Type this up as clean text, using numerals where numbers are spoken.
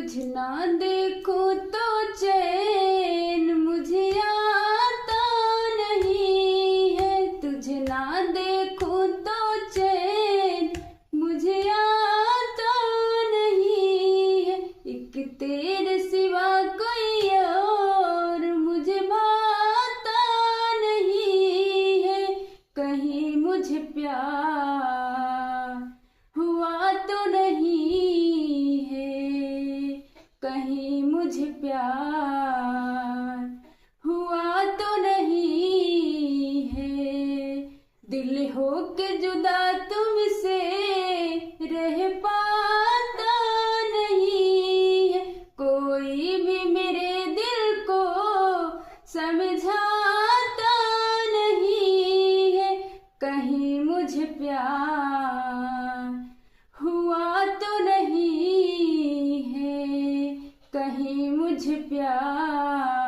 तुझ ना देखूं तो चैन मुझे आता नहीं है। तुझ ना देखूं तो चैन मुझे आता नहीं है। एक तेरे सिवा कोई और मुझे भाता नहीं है। कहीं मुझे प्यार हुआ तो नहीं है। कहीं मुझे प्यार हुआ तो नहीं है। दिल हो के जुदा तुमसे रह पाता नहीं है। कोई भी मेरे दिल को समझाता नहीं है। कहीं मुझे प्यार हुआ तो नहीं है। कहीं मुझे प्यार